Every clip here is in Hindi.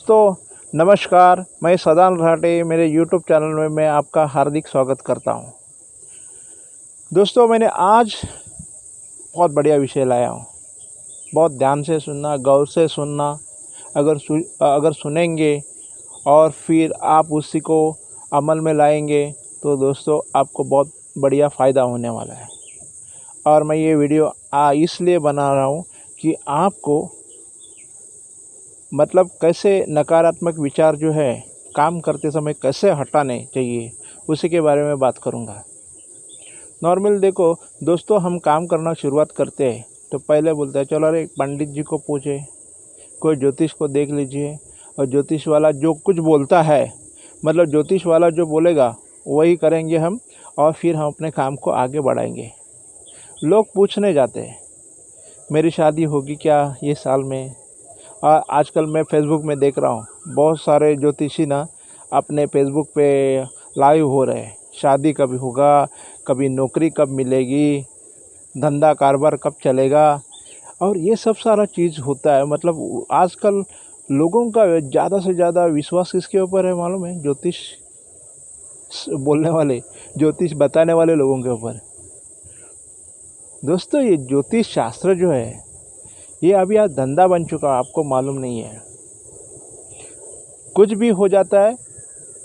दोस्तों नमस्कार, मैं सदान राठे मेरे यूट्यूब चैनल में मैं आपका हार्दिक स्वागत करता हूं। दोस्तों मैंने आज बहुत बढ़िया विषय लाया हूं। बहुत ध्यान से सुनना, गौर से सुनना। अगर सुनेंगे और फिर आप उसी को अमल में लाएंगे तो दोस्तों आपको बहुत बढ़िया फ़ायदा होने वाला है। और मैं ये वीडियो इसलिए बना रहा हूँ कि आपको मतलब कैसे नकारात्मक विचार जो है काम करते समय कैसे हटाने चाहिए उसी के बारे में बात करूँगा। नॉर्मल देखो दोस्तों, हम काम करना शुरुआत करते हैं तो पहले बोलते हैं चलो अरे पंडित जी को पूछे, कोई ज्योतिष को देख लीजिए। और ज्योतिष वाला जो कुछ बोलता है, मतलब ज्योतिष वाला जो बोलेगा वही करेंगे हम, और फिर हम अपने काम को आगे बढ़ाएंगे। लोग पूछने जाते हैं मेरी शादी होगी क्या ये साल में। और आजकल मैं फेसबुक में देख रहा हूँ बहुत सारे ज्योतिषी ना अपने फेसबुक पे लाइव हो रहे हैं। शादी कब होगा, कभी नौकरी कब मिलेगी, धंधा कारोबार कब चलेगा, और ये सब सारा चीज़ होता है। मतलब आजकल लोगों का ज़्यादा से ज़्यादा विश्वास किसके ऊपर है मालूम है? ज्योतिष बोलने वाले, ज्योतिष बताने वाले लोगों के ऊपर। दोस्तों ये ज्योतिष शास्त्र जो है ये अभी आज धंधा बन चुका, आपको मालूम नहीं है। कुछ भी हो जाता है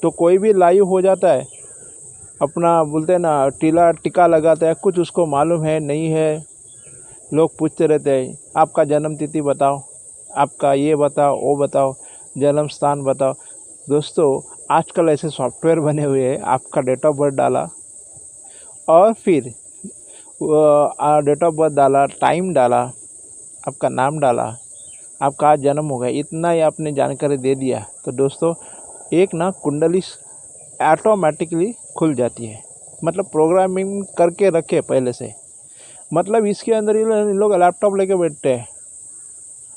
तो कोई भी लाइव हो जाता है, अपना बोलते हैं ना टीला टिका लगाता है, कुछ उसको मालूम है नहीं है। लोग पूछते रहते हैं आपका जन्म तिथि बताओ, आपका ये बताओ वो बताओ, जन्म स्थान बताओ। दोस्तों आजकल ऐसे सॉफ्टवेयर बने हुए हैं, आपका डेट ऑफ बर्थ डाला और फिर डेट ऑफ बर्थ डाला, टाइम डाला, आपका नाम डाला, आपका आज जन्म हो गया, इतना ही आपने जानकारी दे दिया तो दोस्तों एक ना कुंडली ऑटोमेटिकली खुल जाती है। मतलब प्रोग्रामिंग करके रखे पहले से। मतलब इसके अंदर इन लोग लैपटॉप लेके बैठते हैं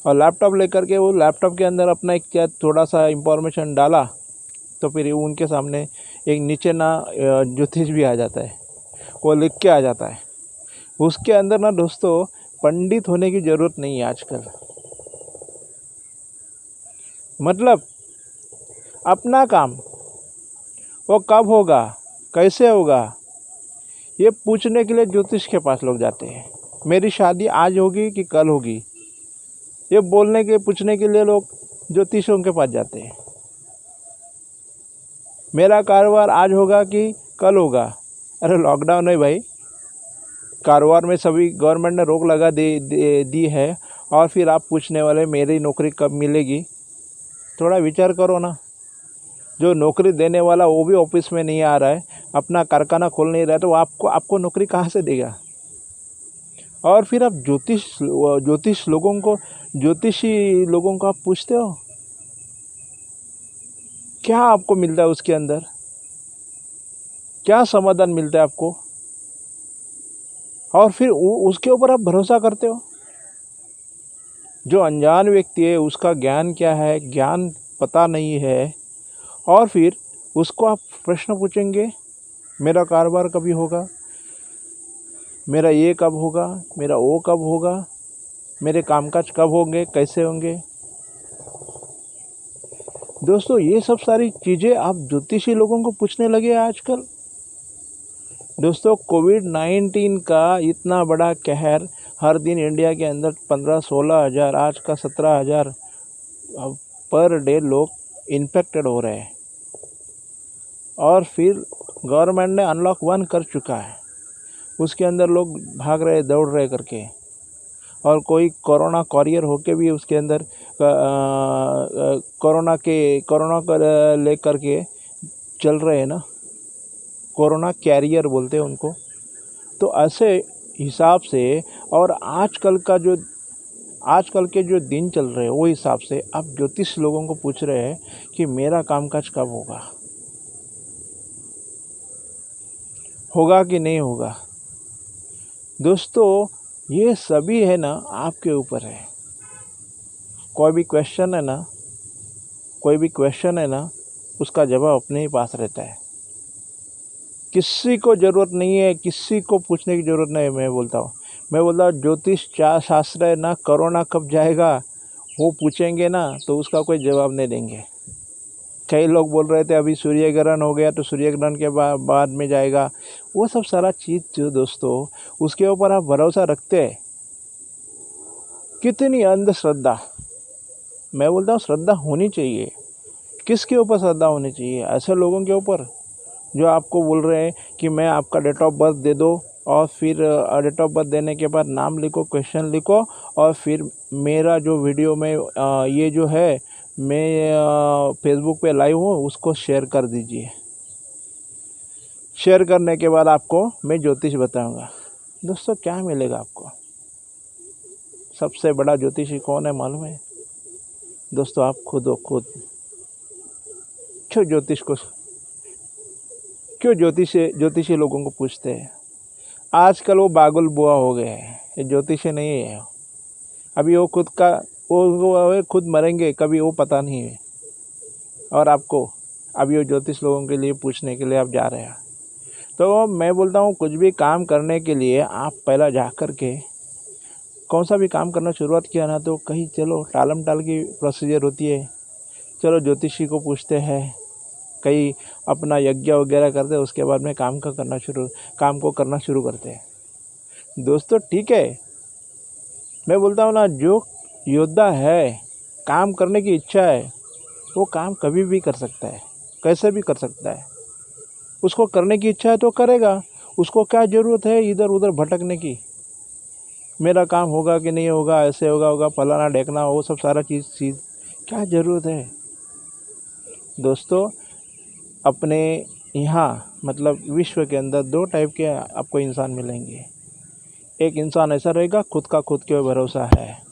और लैपटॉप लेकर के वो लैपटॉप के अंदर अपना एक क्या थोड़ा सा इंफॉर्मेशन डाला तो फिर उनके सामने एक नीचे ना ज्योतिष भी आ जाता है, वो लिख के आ जाता है। उसके अंदर ना दोस्तों पंडित होने की ज़रूरत नहीं है आजकल। मतलब अपना काम वो कब होगा, कैसे होगा, ये पूछने के लिए ज्योतिष के पास लोग जाते हैं। मेरी शादी आज होगी कि कल होगी, ये बोलने के पूछने के लिए लोग ज्योतिषों के पास जाते हैं। मेरा कारोबार आज होगा कि कल होगा। अरे लॉकडाउन है भाई, कारोबार में सभी गवर्नमेंट ने रोक लगा दी है, और फिर आप पूछने वाले मेरी नौकरी कब मिलेगी। थोड़ा विचार करो ना। जो नौकरी देने वाला वो भी ऑफिस में नहीं आ रहा है, अपना कारखाना खोल नहीं रहा है, तो आपको नौकरी कहाँ से देगा। और फिर आप ज्योतिषी लोगों को आप पूछते हो क्या आपको मिलता है, उसके अंदर क्या समाधान मिलता है आपको, और फिर उसके ऊपर आप भरोसा करते हो। जो अनजान व्यक्ति है उसका ज्ञान क्या है, ज्ञान पता नहीं है, और फिर उसको आप प्रश्न पूछेंगे मेरा कारोबार कभी होगा, मेरा ये कब होगा, मेरा वो कब होगा, मेरे कामकाज कब होंगे, कैसे होंगे। दोस्तों ये सब सारी चीज़ें आप ज्योतिषी लोगों को पूछने लगे आजकल। दोस्तों कोविड-19 का इतना बड़ा कहर, हर दिन इंडिया के अंदर 15-16 हज़ार, आज का 17 हज़ार पर डे लोग इन्फेक्टेड हो रहे हैं। और फिर गवर्नमेंट ने अनलॉक 1 कर चुका है, उसके अंदर लोग भाग रहे दौड़ रहे करके, और कोई कोरोना कॉरियर होके भी उसके अंदर कोरोना को लेकर के चल रहे हैं ना, कोरोना कैरियर बोलते हैं उनको। तो ऐसे हिसाब से और आजकल के जो दिन चल रहे हैं वो हिसाब से आप ज्योतिष लोगों को पूछ रहे हैं कि मेरा कामकाज कब होगा कि नहीं होगा। दोस्तों ये सभी है ना आपके ऊपर है। कोई भी क्वेश्चन है ना उसका जवाब अपने ही पास रहता है। किसी को ज़रूरत नहीं है, किसी को पूछने की ज़रूरत नहीं है। मैं बोलता हूँ ज्योतिष शास्त्र है ना, कोरोना कब जाएगा वो पूछेंगे ना तो उसका कोई जवाब नहीं देंगे। कई लोग बोल रहे थे अभी सूर्य ग्रहण हो गया तो सूर्य ग्रहण के बाद में जाएगा, वो सब सारा चीज़ जो दोस्तों उसके ऊपर आप भरोसा रखते हैं। कितनी अंधश्रद्धा, मैं बोलता हूँ श्रद्धा होनी चाहिए। किसके ऊपर श्रद्धा होनी चाहिए? ऐसे लोगों के ऊपर जो आपको बोल रहे हैं कि मैं आपका डेट ऑफ बर्थ दे दो और फिर डेट ऑफ बर्थ देने के बाद नाम लिखो, क्वेश्चन लिखो और फिर मेरा जो वीडियो में ये जो है मैं फेसबुक पे लाइव हूँ उसको शेयर कर दीजिए। शेयर करने के बाद आपको मैं ज्योतिष बताऊंगा। दोस्तों क्या मिलेगा आपको? सबसे बड़ा ज्योतिषी कौन है मालूम है दोस्तों? आप खुद हो खुद। क्यों ज्योतिषी लोगों को पूछते हैं? आजकल वो बागुल बुआ हो गए हैं, ये ज्योतिषी नहीं है। अभी वो खुद मरेंगे कभी, वो पता नहीं है। और आपको अभी वो ज्योतिष लोगों के लिए पूछने के लिए आप जा रहे हैं। तो मैं बोलता हूँ कुछ भी काम करने के लिए आप पहला जा कर के कौन सा भी काम करना शुरुआत किया ना तो कहीं चलो टालम टाल की प्रोसीजर होती है, चलो ज्योतिषी को पूछते हैं, कहीं अपना यज्ञ वगैरह करते हैं, उसके बाद में काम को करना शुरू करते हैं। दोस्तों ठीक है, मैं बोलता हूँ ना जो योद्धा है, काम करने की इच्छा है, वो काम कभी भी कर सकता है, कैसे भी कर सकता है। उसको करने की इच्छा है तो करेगा। उसको क्या ज़रूरत है इधर उधर भटकने की? मेरा काम होगा कि नहीं होगा, ऐसे होगा फलाना ढेकना, वो सब सारा चीज़ क्या ज़रूरत है? दोस्तों अपने यहाँ मतलब विश्व के अंदर दो टाइप के आपको इंसान मिलेंगे। एक इंसान ऐसा रहेगा खुद के भरोसा है,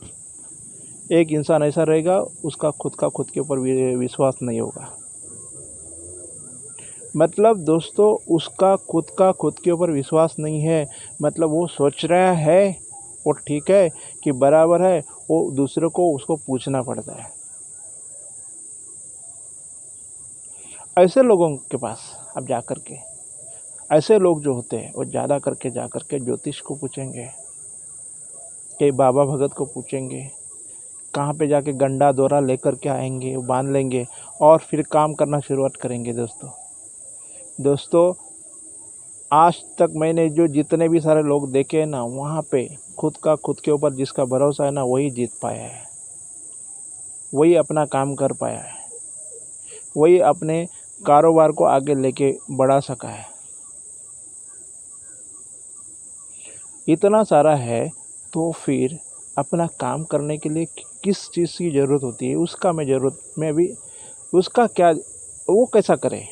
एक इंसान ऐसा रहेगा उसका खुद के ऊपर विश्वास नहीं होगा। मतलब दोस्तों उसका खुद के ऊपर विश्वास नहीं है, मतलब वो सोच रहा है वो ठीक है कि बराबर है, वो दूसरे को उसको पूछना पड़ता है। ऐसे लोगों के पास अब जा कर के, ऐसे लोग जो होते हैं वो ज़्यादा करके जा कर के ज्योतिष को पूछेंगे, कई बाबा भगत को पूछेंगे, कहाँ पे जाके गंडा दोरा लेकर के आएंगे, बांध लेंगे और फिर काम करना शुरुआत करेंगे। दोस्तों आज तक मैंने जो जितने भी सारे लोग देखे हैं ना, वहाँ पे खुद के ऊपर जिसका भरोसा है ना वही जीत पाया है, वही अपना काम कर पाया है, वही अपने कारोबार को आगे लेके बढ़ा सका है। इतना सारा है तो फिर अपना काम करने के लिए किस चीज़ की ज़रूरत होती है उसका क्या, वो कैसा करे?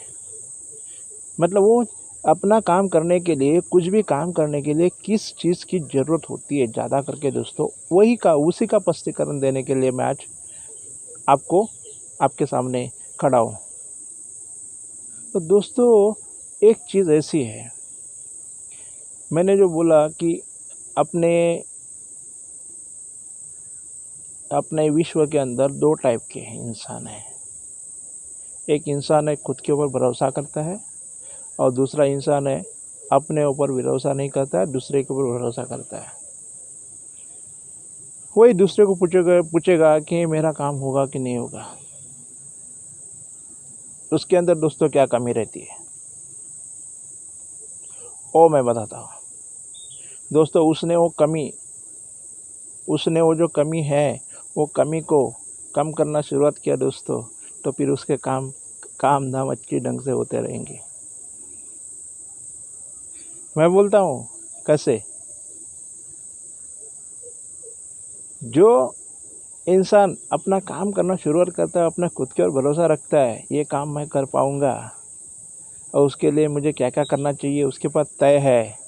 मतलब वो अपना काम करने के लिए, कुछ भी काम करने के लिए किस चीज़ की ज़रूरत होती है ज़्यादा करके दोस्तों, उसी का स्पष्टीकरण देने के लिए मैं आज आपके सामने खड़ा हूँ। तो दोस्तों एक चीज़ ऐसी है, मैंने जो बोला कि अपने विश्व के अंदर दो टाइप के इंसान हैं। एक इंसान है खुद के ऊपर भरोसा करता है और दूसरा इंसान है अपने ऊपर भरोसा नहीं करता है, दूसरे के ऊपर भरोसा करता है। वही दूसरे को पूछेगा कि मेरा काम होगा कि नहीं होगा। उसके अंदर दोस्तों क्या कमी रहती है वो मैं बताता हूँ। दोस्तों उसने वो जो कमी है वो कमी को कम करना शुरुआत किया दोस्तों, तो फिर उसके काम धाम अच्छी ढंग से होते रहेंगे। मैं बोलता हूँ कैसे? जो इंसान अपना काम करना शुरुआत करता है, अपना खुद के ऊपर भरोसा रखता है, ये काम मैं कर पाऊँगा और उसके लिए मुझे क्या क्या करना चाहिए उसके पास तय है,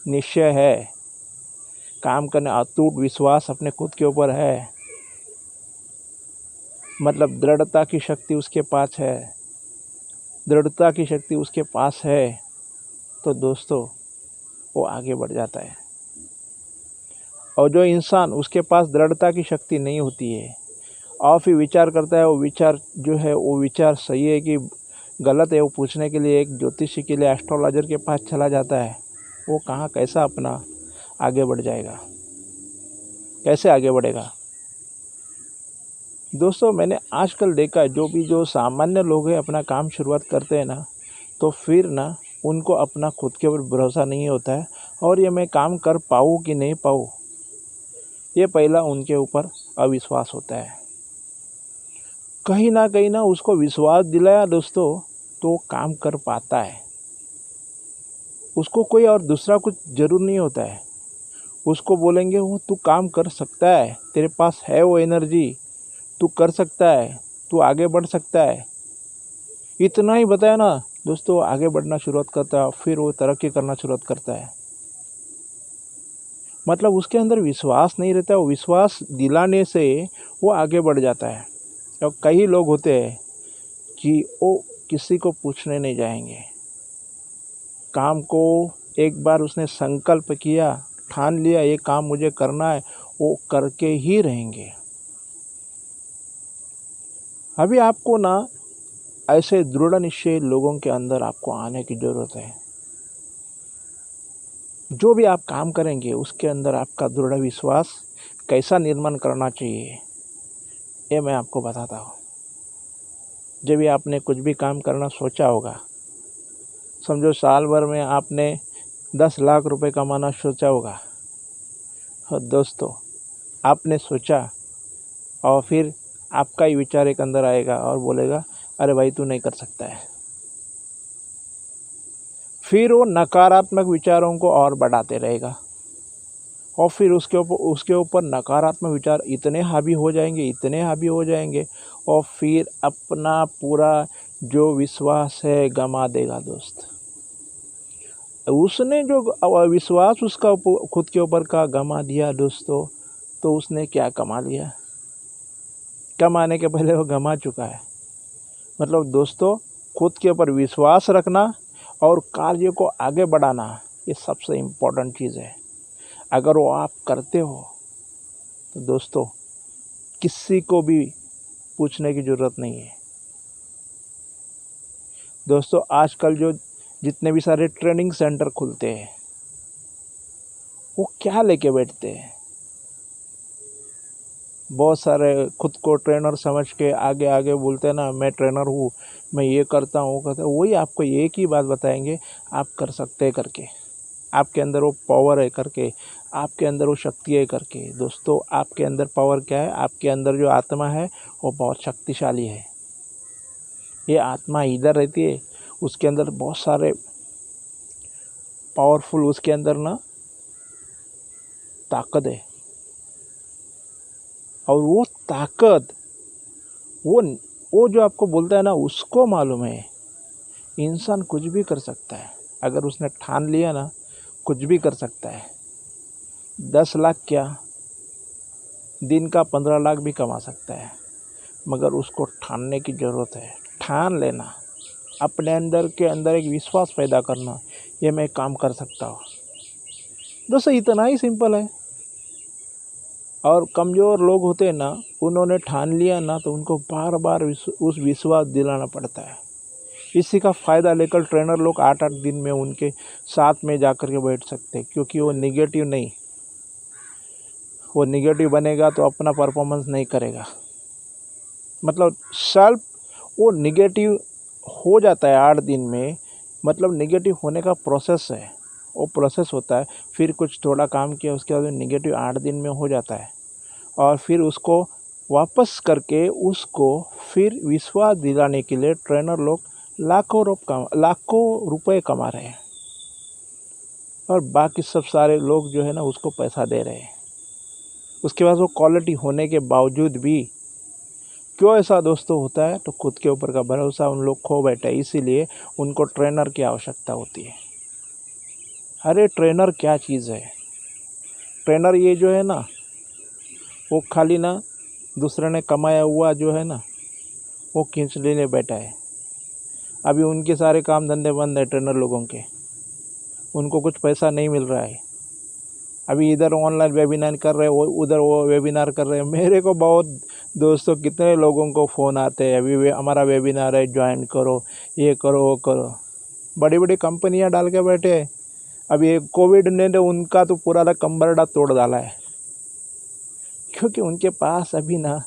निश्चय है, काम करने अटूट विश्वास अपने खुद के ऊपर है, मतलब दृढ़ता की शक्ति उसके पास है, तो दोस्तों वो आगे बढ़ जाता है। और जो इंसान उसके पास दृढ़ता की शक्ति नहीं होती है और फिर विचार करता है, वो विचार सही है कि गलत है, वो पूछने के लिए एक ज्योतिषी के लिए, एस्ट्रोलॉजर के पास चला जाता है, वो कैसा अपना आगे बढ़ जाएगा, कैसे आगे बढ़ेगा? दोस्तों मैंने आजकल देखा है जो सामान्य लोग हैं अपना काम शुरुआत करते हैं ना, तो फिर ना उनको अपना खुद के ऊपर भरोसा नहीं होता है, और ये मैं काम कर पाऊँ कि नहीं पाऊँ, ये पहला उनके ऊपर अविश्वास होता है। कहीं ना उसको विश्वास दिलाया दोस्तों, तो वो काम कर पाता है। उसको कोई और दूसरा कुछ ज़रूर नहीं होता है। उसको बोलेंगे वो तू काम कर सकता है, तेरे पास है वो एनर्जी, तू कर सकता है, तू आगे बढ़ सकता है। इतना ही बताया ना दोस्तों, आगे बढ़ना शुरुआत करता है, फिर वो तरक्की करना शुरुआत करता है। मतलब उसके अंदर विश्वास नहीं रहता है, वो विश्वास दिलाने से वो आगे बढ़ जाता है। और कई लोग होते हैं कि वो किसी को पूछने नहीं जाएंगे, काम को एक बार उसने संकल्प किया, ठान लिया ये काम मुझे करना है, वो करके ही रहेंगे। अभी आपको ना ऐसे दृढ़ निश्चय लोगों के अंदर आपको आने की ज़रूरत है। जो भी आप काम करेंगे उसके अंदर आपका दृढ़ विश्वास कैसा निर्माण करना चाहिए, ये मैं आपको बताता हूँ। जब भी आपने कुछ भी काम करना सोचा होगा, समझो साल भर में आपने 10 लाख रुपए कमाना सोचा होगा, और दोस्तों आपने सोचा, और फिर आपका ही विचार एक अंदर आएगा और बोलेगा अरे भाई तू नहीं कर सकता है। फिर वो नकारात्मक विचारों को और बढ़ाते रहेगा, और फिर उसके ऊपर नकारात्मक विचार इतने हावी हो जाएंगे, इतने हावी हो जाएंगे, और फिर अपना पूरा जो विश्वास है गंवा देगा दोस्त। उसने जो विश्वास उसका खुद के ऊपर का गंवा दिया दोस्तों, तो उसने क्या कमा लिया? कमाने के पहले वो गंवा चुका है। मतलब दोस्तों खुद के ऊपर विश्वास रखना और कार्य को आगे बढ़ाना, ये सबसे इम्पोर्टेंट चीज़ है। अगर वो आप करते हो तो दोस्तों किसी को भी पूछने की ज़रूरत नहीं है। दोस्तों आजकल जो जितने भी सारे ट्रेनिंग सेंटर खुलते हैं, वो क्या लेके बैठते हैं? बहुत सारे खुद को ट्रेनर समझ के आगे आगे बोलते हैं ना, मैं ट्रेनर हूँ, मैं ये करता हूँ वो करता हूँ। वही आपको एक ही बात बताएंगे, आप कर सकते हैं करके, आपके अंदर वो पावर है करके, आपके अंदर वो शक्ति है करके। दोस्तों आपके अंदर पावर क्या है? आपके अंदर जो आत्मा है वो बहुत शक्तिशाली है। ये आत्मा इधर रहती है, उसके अंदर बहुत सारे पावरफुल उसके अंदर ना ताकत है, और वो ताकत वो जो आपको बोलता है ना, उसको मालूम है इंसान कुछ भी कर सकता है। अगर उसने ठान लिया ना, कुछ भी कर सकता है। 10 लाख क्या, दिन का 15 लाख भी कमा सकता है, मगर उसको ठानने की ज़रूरत है। ठान लेना, अपने अंदर के अंदर एक विश्वास पैदा करना, ये मैं काम कर सकता हूँ। दोस्तों इतना ही सिंपल है। और कमज़ोर लोग होते हैं ना, उन्होंने ठान लिया ना, तो उनको बार बार उस विश्वास दिलाना पड़ता है। इसी का फ़ायदा लेकर ट्रेनर लोग 8-8 दिन में उनके साथ में जाकर के बैठ सकते हैं, क्योंकि वो निगेटिव बनेगा तो अपना परफॉर्मेंस नहीं करेगा। मतलब सेल्फ वो निगेटिव हो जाता है 8 दिन में। मतलब निगेटिव होने का प्रोसेस है, वो प्रोसेस होता है। फिर कुछ थोड़ा काम किया, उसके बाद निगेटिव 8 दिन में हो जाता है, और फिर उसको वापस करके उसको फिर विश्वास दिलाने के लिए ट्रेनर लोग लाखों रुपए कमा रहे हैं, और बाकी सब सारे लोग जो है ना उसको पैसा दे रहे हैं। उसके बाद वो क्वालिटी होने के बावजूद भी क्यों ऐसा दोस्तों होता है? तो खुद के ऊपर का भरोसा उन लोग खो बैठे, इसीलिए उनको ट्रेनर की आवश्यकता होती है। अरे ट्रेनर क्या चीज़ है? ट्रेनर ये जो है ना, वो खाली ना दूसरे ने कमाया हुआ जो है ना, वो खींच लेने बैठा है। अभी उनके सारे काम धंधे बंद है ट्रेनर लोगों के, उनको कुछ पैसा नहीं मिल रहा है। अभी इधर ऑनलाइन वेबिनार कर रहे हैं, वो उधर वो वेबिनार कर रहे हैं। मेरे को बहुत दोस्तों कितने लोगों को फ़ोन आते हैं, अभी हमारा वेबिनार है, ज्वाइन करो, ये करो वो करो। बड़ी बड़ी कंपनियां डाल के बैठे हैं। अभी कोविड ने तो उनका तो पूरा कंबरडा तोड़ डाला है, क्योंकि उनके पास अभी ना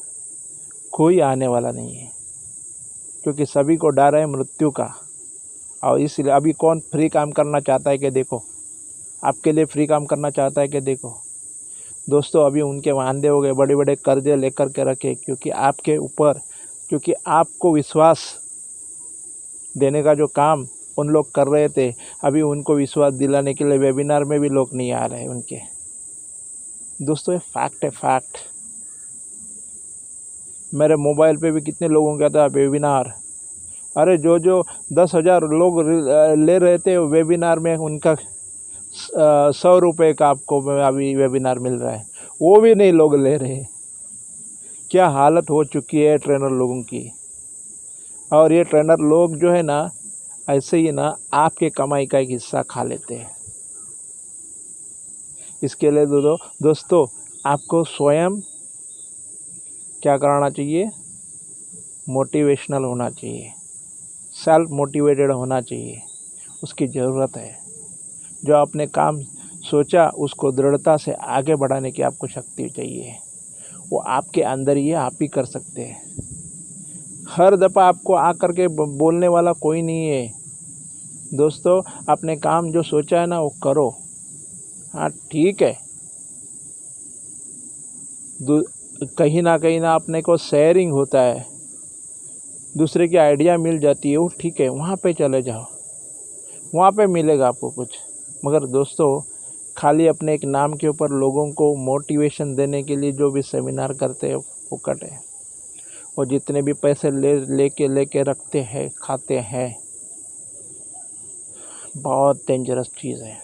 कोई आने वाला नहीं है, क्योंकि सभी को डर है मृत्यु का। और इसलिए अभी कौन फ्री काम करना चाहता है कि देखो, आपके लिए फ्री काम करना चाहता है कि देखो। दोस्तों अभी उनके वांदे हो गए, बड़े बड़े कर्जे लेकर के रखे, क्योंकि आपके ऊपर, क्योंकि आपको विश्वास देने का जो काम उन लोग कर रहे थे, अभी उनको विश्वास दिलाने के लिए वेबिनार में भी लोग नहीं आ रहे उनके। दोस्तों ये फैक्ट है, फैक्ट। मेरे मोबाइल पे भी कितने लोगों का था वेबिनार। अरे जो 10,000 लोग ले रहे थे वेबिनार में, उनका 100 रुपये का आपको अभी वेबिनार मिल रहा है, वो भी नहीं लोग ले रहे। क्या हालत हो चुकी है ट्रेनर लोगों की। और ये ट्रेनर लोग जो है ना, ऐसे ही ना आपके कमाई का एक हिस्सा खा लेते हैं। इसके लिए दोस्तों आपको स्वयं क्या कराना चाहिए, मोटिवेशनल होना चाहिए, सेल्फ मोटिवेटेड होना चाहिए। उसकी ज़रूरत है। जो आपने काम सोचा उसको दृढ़ता से आगे बढ़ाने की आपको शक्ति चाहिए, वो आपके अंदर ही है, आप ही कर सकते हैं। हर दफ़ा आपको आकर के बोलने वाला कोई नहीं है। दोस्तों आपने काम जो सोचा है ना वो करो। हाँ ठीक है, कहीं ना अपने को शेयरिंग होता है, दूसरे की आइडिया मिल जाती है, वो ठीक है, वहाँ पे चले जाओ, वहाँ पे मिलेगा आपको कुछ। मगर दोस्तों खाली अपने एक नाम के ऊपर लोगों को मोटिवेशन देने के लिए जो भी सेमिनार करते हैं फुकट है। और जितने भी पैसे लेके रखते हैं, खाते हैं, बहुत डेंजरस चीज़ है।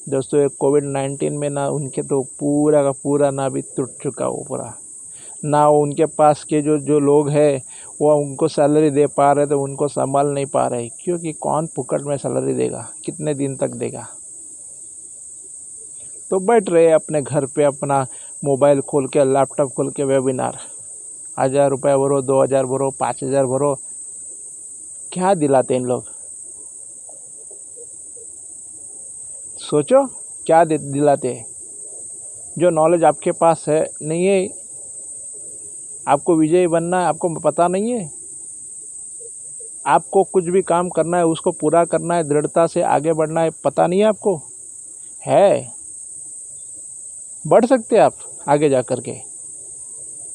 दोस्तों ये कोविड-19 में ना उनके तो पूरा का पूरा ना भी टूट चुका वो पूरा। ना उनके पास के जो लोग हैं वो उनको सैलरी दे पा रहे, तो उनको संभाल नहीं पा रहे, क्योंकि कौन फुकट में सैलरी देगा, कितने दिन तक देगा। तो बैठ रहे अपने घर पे, अपना मोबाइल खोल के, लैपटॉप खोल के वेबिनार, 1,000 रुपये भरो, 2,000 भरो, 5,000 भरो, क्या दिलाते इन लोग। सोचो क्या दिलाते हैं। जो नॉलेज आपके पास है नहीं है, आपको विजयी बनना है, आपको पता नहीं है, आपको कुछ भी काम करना है उसको पूरा करना है, दृढ़ता से आगे बढ़ना है, पता नहीं है आपको, है बढ़ सकते आप आगे जा कर के।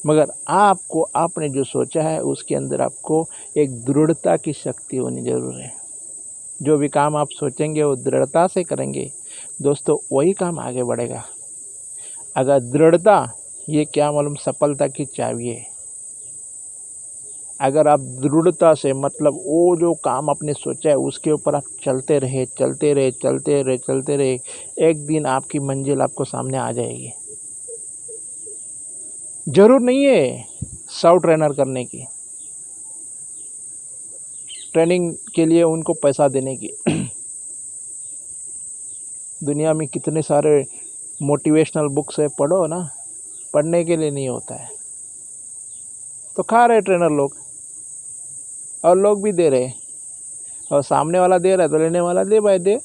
मगर आपको आपने जो सोचा है उसके अंदर आपको एक दृढ़ता की शक्ति होनी जरूर है। जो भी काम आप सोचेंगे वो दृढ़ता से करेंगे दोस्तों, वही काम आगे बढ़ेगा। अगर दृढ़ता, ये क्या मालूम, सफलता की चाबी है। अगर आप दृढ़ता से, मतलब वो जो काम आपने सोचा है उसके ऊपर आप चलते रहे, एक दिन आपकी मंजिल आपको सामने आ जाएगी। जरूर नहीं है 100 ट्रेनर करने की, ट्रेनिंग के लिए उनको पैसा देने की। दुनिया में कितने सारे मोटिवेशनल बुक्स है, पढ़ो ना, पढ़ने के लिए नहीं होता है। तो खा रहे ट्रेनर लोग, और लोग भी दे रहे, और सामने वाला दे रहा है तो लेने वाला दे भाई दे,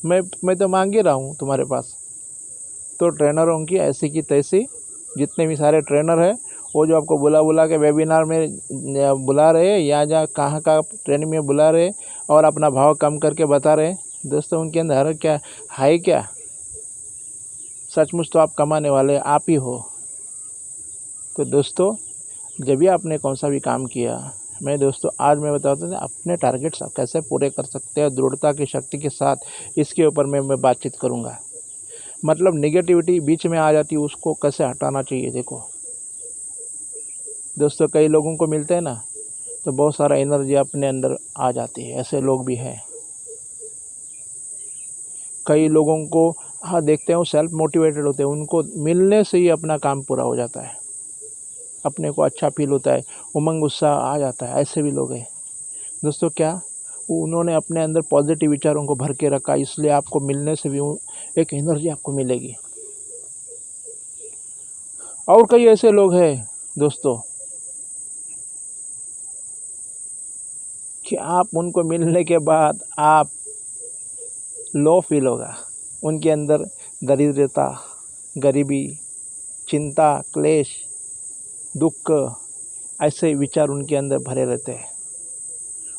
मैं तो मांग ही रहा हूँ तुम्हारे पास। तो ट्रेनरों की ऐसी की तैसी, जितने भी सारे ट्रेनर हैं वो जो आपको बुला के वेबिनार में बुला रहे, या जहाँ कहाँ का ट्रेनिंग में बुला रहे, और अपना भाव कम करके बता रहे, दोस्तों उनके अंदर क्या है, क्या सचमुच तो आप कमाने वाले आप ही हो। तो दोस्तों जब भी आपने कौन सा भी काम किया, दोस्तों आज मैं बताता हूँ अपने टारगेट्स आप कैसे पूरे कर सकते हैं दृढ़ता की शक्ति के साथ, इसके ऊपर मैं बातचीत करूँगा। मतलब नेगेटिविटी बीच में आ जाती है, उसको कैसे हटाना चाहिए। देखो दोस्तों कई लोगों को मिलते हैं ना, तो बहुत सारा एनर्जी अपने अंदर आ जाती है, ऐसे लोग भी हैं। कई लोगों को हाँ देखते हैं वो सेल्फ मोटिवेटेड होते हैं, उनको मिलने से ही अपना काम पूरा हो जाता है, अपने को अच्छा फील होता है, उमंग उत्साह आ जाता है। ऐसे भी लोग हैं दोस्तों, क्या उन्होंने अपने अंदर पॉजिटिव विचारों को भर के रखा, इसलिए आपको मिलने से भी एक एनर्जी आपको मिलेगी। और कई ऐसे लोग हैं दोस्तों कि आप उनको मिलने के बाद आप लो फील होगा, उनके अंदर दरिद्रता, गरीबी चिंता, क्लेश, दुख, ऐसे विचार उनके अंदर भरे रहते हैं।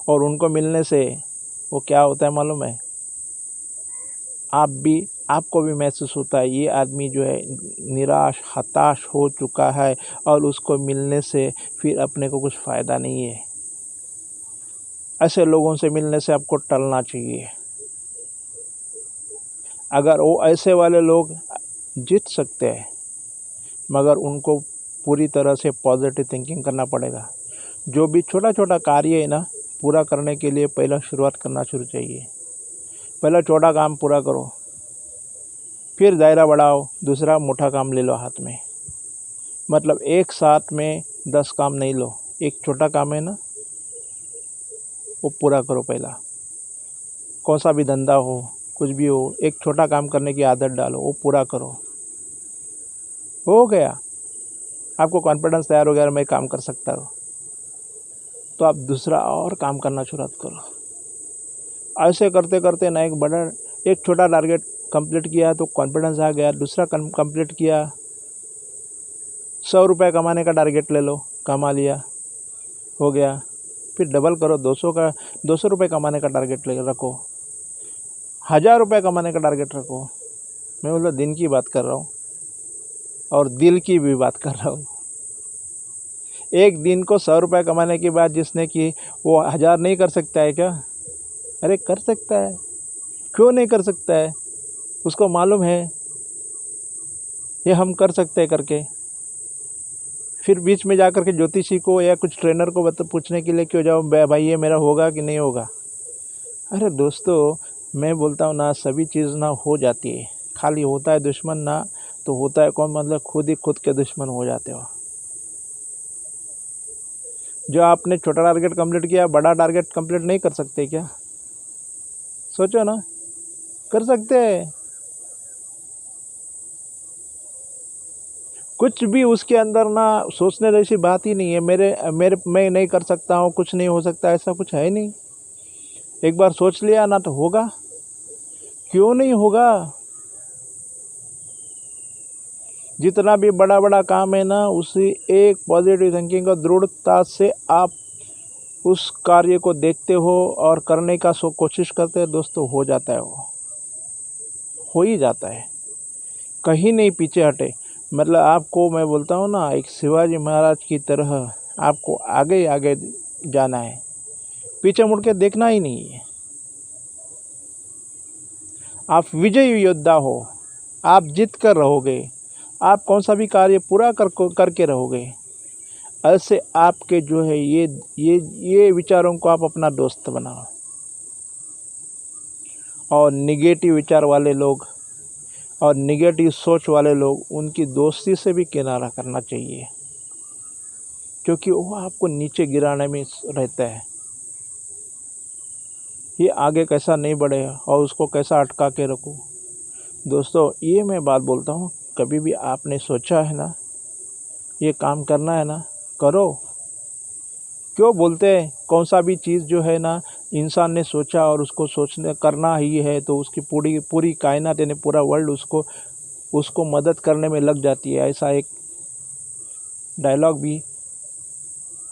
और उनको मिलने से वो क्या होता है मालूम है? आपको भी महसूस होता है ये आदमी जो है निराश, हताश हो चुका है और उसको मिलने से फिर अपने को कुछ फ़ायदा नहीं है। ऐसे लोगों से मिलने से आपको टलना चाहिए। अगर वो ऐसे वाले लोग जीत सकते हैं, मगर उनको पूरी तरह से पॉजिटिव थिंकिंग करना पड़ेगा। जो भी छोटा छोटा कार्य है ना, पूरा करने के लिए पहला शुरुआत करना शुरू चाहिए। पहला छोटा काम पूरा करो, फिर दायरा बढ़ाओ, दूसरा मोटा काम ले लो हाथ में। मतलब एक साथ में 10 काम नहीं लो, एक छोटा काम है ना वो पूरा करो पहला। कौन सा भी धंधा हो, कुछ भी हो, एक छोटा काम करने की आदत डालो, वो पूरा करो। हो गया, आपको कॉन्फिडेंस तैयार हो गया, मैं काम कर सकता हूँ, तो आप दूसरा और काम करना शुरुआत करो। ऐसे करते करते ना एक छोटा टारगेट कंप्लीट किया तो कॉन्फिडेंस आ गया, दूसरा कंप्लीट किया, 100 रुपये कमाने का टारगेट ले लो, कमा लिया, हो गया। फिर डबल करो, 200 रुपये कमाने का टारगेट ले रखो, 1000 रुपये कमाने का टारगेट रखो। मैं मतलब दिन की बात कर रहा हूँ और दिल की भी बात कर रहा हूँ। एक दिन को 100 रुपये कमाने के बाद जिसने कि वो 1000 नहीं कर सकता है क्या? अरे कर सकता है, क्यों नहीं कर सकता है? उसको मालूम है ये हम कर सकते हैं करके। फिर बीच में जा कर के ज्योतिषी को या कुछ ट्रेनर को पूछने के लिए क्यों जाओ, भाई ये मेरा होगा कि नहीं होगा? अरे दोस्तों, मैं बोलता हूँ ना, सभी चीज़ ना हो जाती है, खाली होता है दुश्मन ना तो होता है कौन? मतलब खुद ही खुद के दुश्मन हो जाते हो। जो आपने छोटा टारगेट कंप्लीट किया, बड़ा टारगेट कंप्लीट नहीं कर सकते क्या? सोचो ना, कर सकते हैं। कुछ भी उसके अंदर ना सोचने जैसी बात ही नहीं है। मैं नहीं कर सकता हूँ, कुछ नहीं हो सकता, ऐसा कुछ है नहीं। एक बार सोच लिया ना तो होगा, क्यों नहीं होगा? जितना भी बड़ा बड़ा काम है ना, उसी एक पॉजिटिव थिंकिंग का दृढ़ता से आप उस कार्य को देखते हो और करने का कोशिश करते हैं दोस्तों, हो जाता है, वो हो ही जाता है। कहीं नहीं पीछे हटे। मतलब आपको मैं बोलता हूँ ना, एक शिवाजी महाराज की तरह आपको आगे आगे जाना है, पीछे मुड़ के देखना ही नहीं है। आप विजयी योद्धा हो, आप जीत कर रहोगे, आप कौन सा भी कार्य पूरा करके रहोगे। ऐसे आपके जो है ये विचारों को आप अपना दोस्त बनाओ। और निगेटिव विचार वाले लोग और निगेटिव सोच वाले लोग, उनकी दोस्ती से भी किनारा करना चाहिए, क्योंकि वो आपको नीचे गिराने में रहता है। ये आगे कैसा नहीं बढ़े और उसको कैसा अटका के रखूँ। दोस्तों, ये मैं बात बोलता हूँ, कभी भी आपने सोचा है ना ये काम करना है ना, करो। क्यों बोलते हैं, कौन सा भी चीज़ जो है ना इंसान ने सोचा और उसको सोचने करना ही है तो उसकी पूरी कायनात यानी पूरा वर्ल्ड उसको मदद करने में लग जाती है। ऐसा एक डायलॉग भी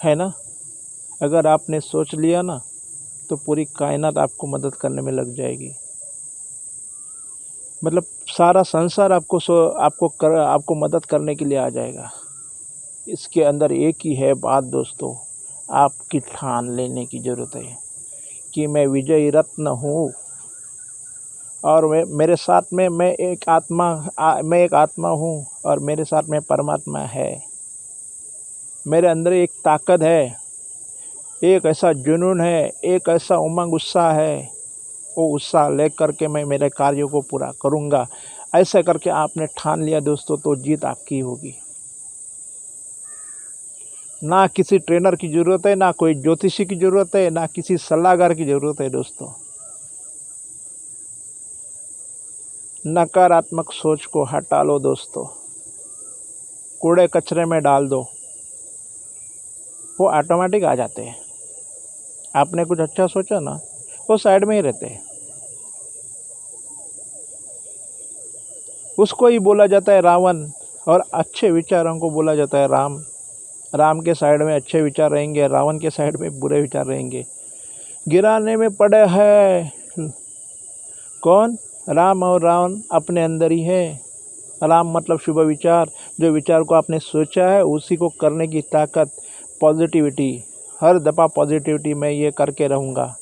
है ना। अगर आपने सोच लिया ना तो पूरी कायनात आपको मदद करने में लग जाएगी। मतलब सारा संसार आपको मदद करने के लिए आ जाएगा। इसके अंदर एक ही है बात दोस्तों, आपकी ठान लेने की ज़रूरत है कि मैं विजयी रत्न हूँ और मेरे साथ में मैं एक आत्मा हूँ और मेरे साथ में परमात्मा है। मेरे अंदर एक ताकत है, एक ऐसा जुनून है, एक ऐसा उमंग उत्साह है। वो उत्साह ले करके मैं मेरे कार्यों को पूरा करूँगा। ऐसा करके आपने ठान लिया दोस्तों, तो जीत आपकी होगी। ना किसी ट्रेनर की ज़रूरत है, ना कोई ज्योतिषी की ज़रूरत है, ना किसी सलाहकार की ज़रूरत है दोस्तों। नकारात्मक सोच को हटा लो दोस्तों, कूड़े कचरे में डाल दो, वो ऑटोमेटिक आ जाते हैं। आपने कुछ अच्छा सोचा ना, वो साइड में ही रहते हैं। उसको ही बोला जाता है रावण और अच्छे विचारों को बोला जाता है राम। राम के साइड में अच्छे विचार रहेंगे, रावण के साइड में बुरे विचार रहेंगे। गिराने में पड़े है कौन? राम और रावण अपने अंदर ही है। राम मतलब शुभ विचार, जो विचार को आपने सोचा है उसी को करने की ताकत, पॉजिटिविटी। हर दफ़ा पॉजिटिविटी मैं ये करके रहूँगा,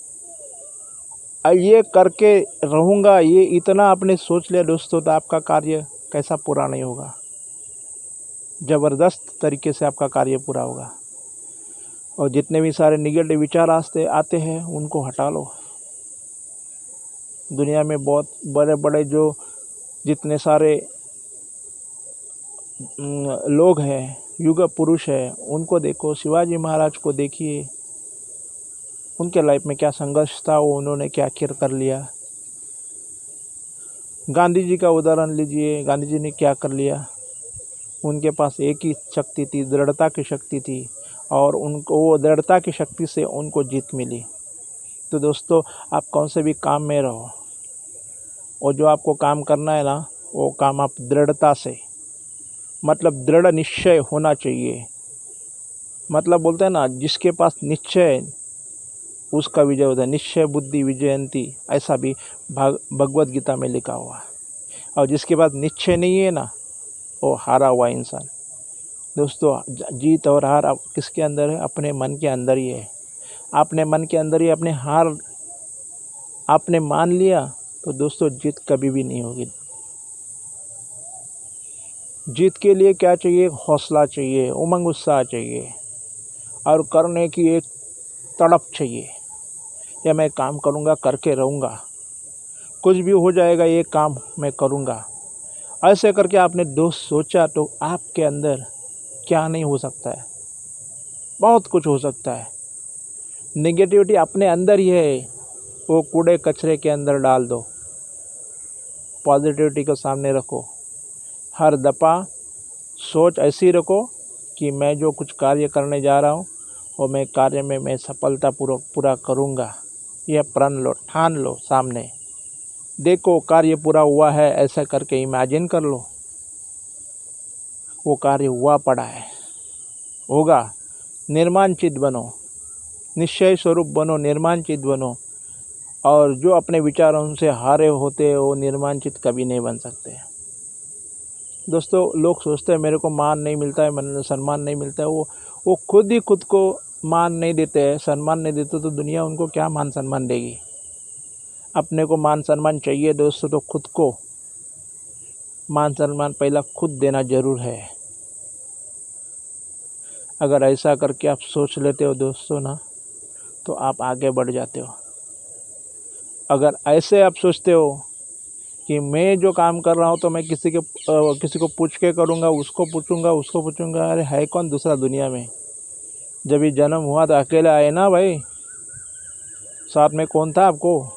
ये करके रहूँगा, ये इतना आपने सोच लिया दोस्तों, तो आपका कार्य कैसा पूरा नहीं होगा। ज़बरदस्त तरीके से आपका कार्य पूरा होगा। और जितने भी सारे निगेटिव विचार आते हैं उनको हटा लो। दुनिया में बहुत बड़े बड़े जो जितने सारे लोग हैं, युग पुरुष हैं, उनको देखो। शिवाजी महाराज को देखिए, उनके लाइफ में क्या संघर्ष था, वो उन्होंने क्या कर लिया। गांधी जी का उदाहरण लीजिए, गांधी जी ने क्या कर लिया। उनके पास एक ही शक्ति थी, दृढ़ता की शक्ति थी, और उनको वो दृढ़ता की शक्ति से उनको जीत मिली। तो दोस्तों, आप कौन से भी काम में रहो, और जो आपको काम करना है ना, वो काम आप दृढ़ता से, मतलब दृढ़ निश्चय होना चाहिए। मतलब बोलते हैं ना, जिसके पास निश्चय है उसका विजय होता है। निश्चय बुद्धि विजयंती, ऐसा भी भगवत गीता में लिखा हुआ है। और जिसके पास निश्चय नहीं है ना, वो हारा हुआ इंसान। दोस्तों, जीत और हार आप किसके अंदर है? अपने मन के अंदर ही है। आपने मन के अंदर ही अपने हार आपने मान लिया, तो दोस्तों जीत कभी भी नहीं होगी। जीत के लिए क्या चाहिए? हौसला चाहिए, उमंग उत्साह चाहिए, और करने की एक तड़प चाहिए। या मैं काम करूँगा, करके रहूँगा, कुछ भी हो जाएगा, ये काम मैं करूँगा। ऐसे करके आपने दोस्त सोचा तो आपके अंदर क्या नहीं हो सकता है? बहुत कुछ हो सकता है। नेगेटिविटी अपने अंदर ही है, वो कूड़े कचरे के अंदर डाल दो, पॉजिटिविटी को सामने रखो। हर दफ़ा सोच ऐसी रखो कि मैं जो कुछ कार्य करने जा रहा हूँ, और मैं कार्य में मैं सफलतापूर्वक पूरा करूँगा। यह प्रण लो, ठान लो। सामने देखो कार्य पूरा हुआ है, ऐसा करके इमेजिन कर लो वो कार्य हुआ पड़ा है, होगा। निर्माणचित बनो, निश्चय स्वरूप बनो, निर्माणचित बनो। और जो अपने विचारों से हारे होते हैं वो निर्माणचित कभी नहीं बन सकते। दोस्तों, लोग सोचते हैं मेरे को मान नहीं मिलता है, सम्मान नहीं मिलता है। वो खुद ही खुद को मान नहीं देते हैं, सम्मान नहीं देते, तो दुनिया उनको क्या मान सम्मान देगी? अपने को मान सम्मान चाहिए दोस्तों, तो खुद को मान सम्मान पहला खुद देना जरूर है। अगर ऐसा करके आप सोच लेते हो दोस्तों ना, तो आप आगे बढ़ जाते हो। अगर ऐसे आप सोचते हो कि मैं जो काम कर रहा हूँ तो मैं किसी को पूछ के करूँगा, उसको पूछूंगा, अरे है कौन दूसरा दुनिया में? जब ये जन्म हुआ तो अकेले आए ना भाई, साथ में कौन था आपको?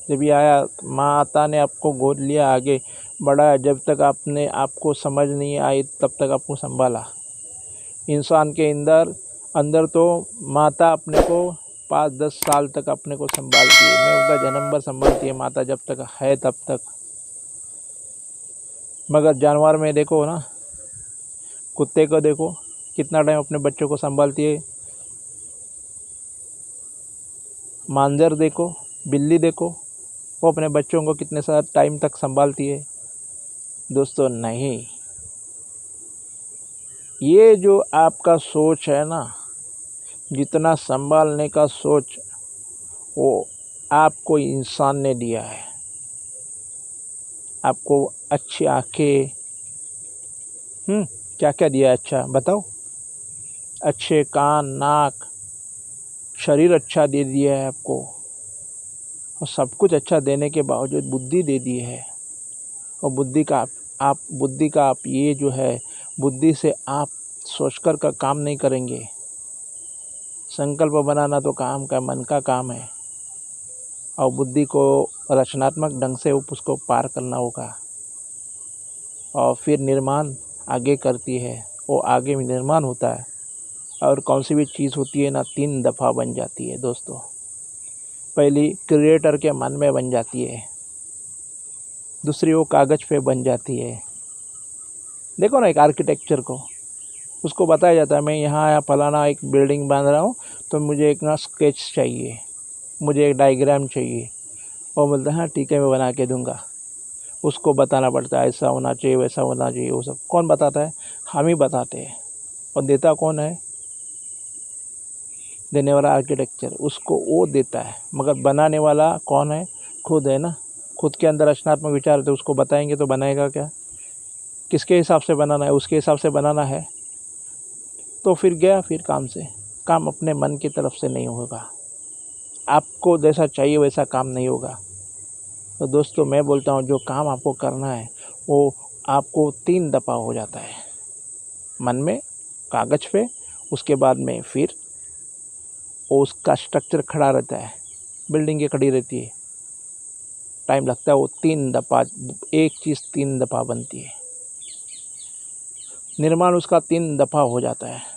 जब ये आया, माता ने आपको गोद लिया, आगे बढ़ाया। जब तक आपने आपको समझ नहीं आई तब तक आपको संभाला। इंसान के अंदर तो माता अपने को 5-10 साल तक अपने को संभालती है। मैं उनका जन्म भर संभालती है माता, जब तक है तब तक। मगर जानवर में देखो ना, कुत्ते को देखो कितना टाइम अपने बच्चों को संभालती है। मांजर देखो, बिल्ली देखो, वो अपने बच्चों को कितने सारे टाइम तक संभालती है। दोस्तों नहीं, ये जो आपका सोच है ना, जितना संभालने का सोच, वो आपको इंसान ने दिया है। आपको अच्छी आँखें, क्या क्या दिया है? अच्छा बताओ। अच्छे कान, नाक, शरीर अच्छा दे दिया है आपको, और सब कुछ अच्छा देने के बावजूद बुद्धि दे दी है। और बुद्धि का आप ये जो है, बुद्धि से आप सोचकर का काम नहीं करेंगे। संकल्प बनाना तो काम का, मन का काम है, और बुद्धि को रचनात्मक ढंग से उसको पार करना होगा। और फिर निर्माण आगे करती है, वो आगे में निर्माण होता है। और कौन सी भी चीज़ होती है ना, 3 दफ़ा बन जाती है दोस्तों। पहली क्रिएटर के मन में बन जाती है, दूसरी वो कागज़ पे बन जाती है, देखो ना एक आर्किटेक्चर को, उसको बताया जाता है मैं यहाँ आया फलाना एक बिल्डिंग बांध रहा हूँ तो मुझे एक ना स्केच चाहिए, मुझे एक डायग्राम चाहिए, और बोलते हैं हाँ ठीक है मैं बना के दूंगा। उसको बताना पड़ता है ऐसा होना चाहिए वैसा होना चाहिए, वो सब कौन बताता है? हम ही बताते हैं। और देता कौन है? देने वाला आर्किटेक्चर, उसको वो देता है, मगर बनाने वाला कौन है? खुद है ना। खुद के अंदर रचनात्मक विचार है तो उसको बताएंगे तो बनाएगा क्या? किसके हिसाब से बनाना है? उसके हिसाब से बनाना है तो फिर गया फिर काम से। काम अपने मन की तरफ से नहीं होगा, आपको जैसा चाहिए वैसा काम नहीं होगा। तो दोस्तों मैं बोलता हूँ जो काम आपको करना है वो आपको 3 दफ़ा हो जाता है, मन में, कागज़ पे, उसके बाद में फिर वो उसका स्ट्रक्चर खड़ा रहता है, बिल्डिंगें खड़ी रहती है, टाइम लगता है। वो 3 दफ़ा, एक चीज़ 3 दफ़ा बनती है, निर्माण उसका 3 दफ़ा हो जाता है।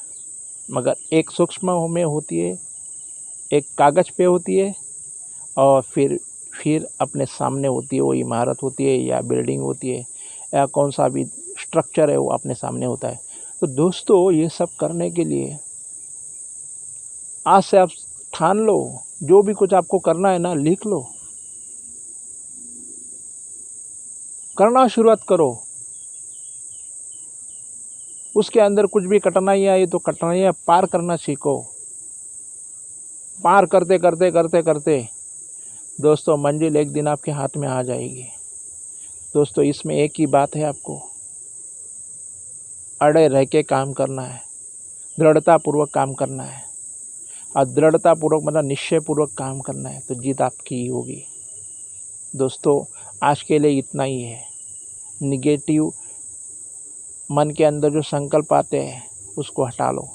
मगर एक सूक्ष्म में होती है, एक कागज़ पे होती है, और फिर अपने सामने होती है, वो इमारत होती है या बिल्डिंग होती है या कौन सा भी स्ट्रक्चर है वो अपने सामने होता है। तो दोस्तों ये सब करने के लिए आज से आप ठान लो, जो भी कुछ आपको करना है ना लिख लो, करना शुरुआत करो। उसके अंदर कुछ भी कठिनाई आई तो कठिनाइयाँ पार करना सीखो। पार करते करते करते करते दोस्तों मंजिल एक दिन आपके हाथ में आ जाएगी। दोस्तों इसमें एक ही बात है, आपको अड़े रह के काम करना है, दृढ़तापूर्वक काम करना है। और दृढ़तापूर्वक मतलब निश्चयपूर्वक काम करना है तो जीत आपकी ही होगी। दोस्तों आज के लिए इतना ही है। निगेटिव मन के अंदर जो संकल्प आते हैं उसको हटा लो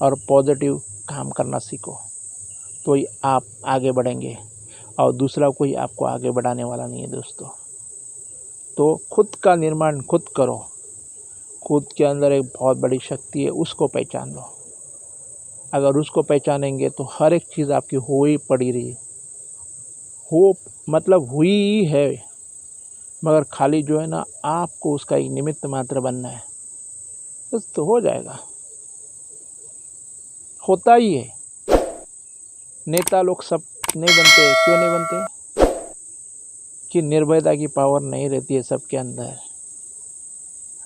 और पॉजिटिव काम करना सीखो, तो ही आप आगे बढ़ेंगे और दूसरा कोई आपको आगे बढ़ाने वाला नहीं है दोस्तों। तो खुद का निर्माण खुद करो। खुद के अंदर एक बहुत बड़ी शक्ति है, उसको पहचान लो। अगर उसको पहचानेंगे तो हर एक चीज़ आपकी हो ही पड़ी रही, हो मतलब हुई ही है, मगर खाली जो है ना आपको उसका एक निमित्त मात्र बनना है, तो हो जाएगा, होता ही है। नेता लोग सब नहीं बनते, क्यों नहीं बनते? कि निर्भयता की पावर नहीं रहती है सबके अंदर,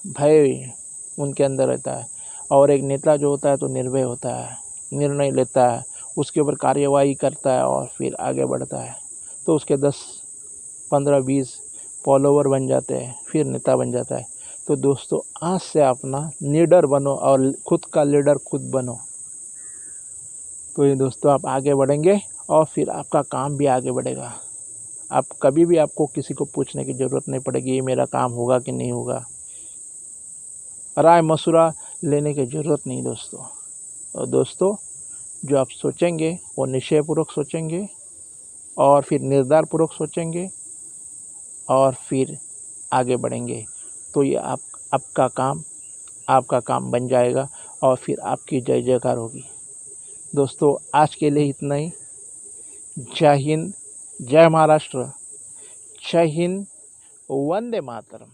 भय उनके अंदर रहता है। और एक नेता जो होता है तो निर्भय होता है, निर्णय लेता है, उसके ऊपर कार्यवाही करता है और फिर आगे बढ़ता है, तो उसके 10, 15, 20 फॉलोवर बन जाते हैं, फिर नेता बन जाता है। तो दोस्तों आज से अपना लीडर बनो और खुद का लीडर खुद बनो, तो ये दोस्तों आप आगे बढ़ेंगे और फिर आपका काम भी आगे बढ़ेगा। आप कभी भी आपको किसी को पूछने की ज़रूरत नहीं पड़ेगी ये मेरा काम होगा कि नहीं होगा, राय मशुरा लेने की ज़रूरत नहीं दोस्तों। और दोस्तों जो आप सोचेंगे वो निश्चयपूर्वक सोचेंगे और फिर निर्धारपूर्वक सोचेंगे और फिर आगे बढ़ेंगे, तो ये आपका काम बन जाएगा और फिर आपकी जय जयकार होगी। दोस्तों आज के लिए इतना ही। जय हिंद, जय महाराष्ट्र, जय हिंद, वंदे मातरम।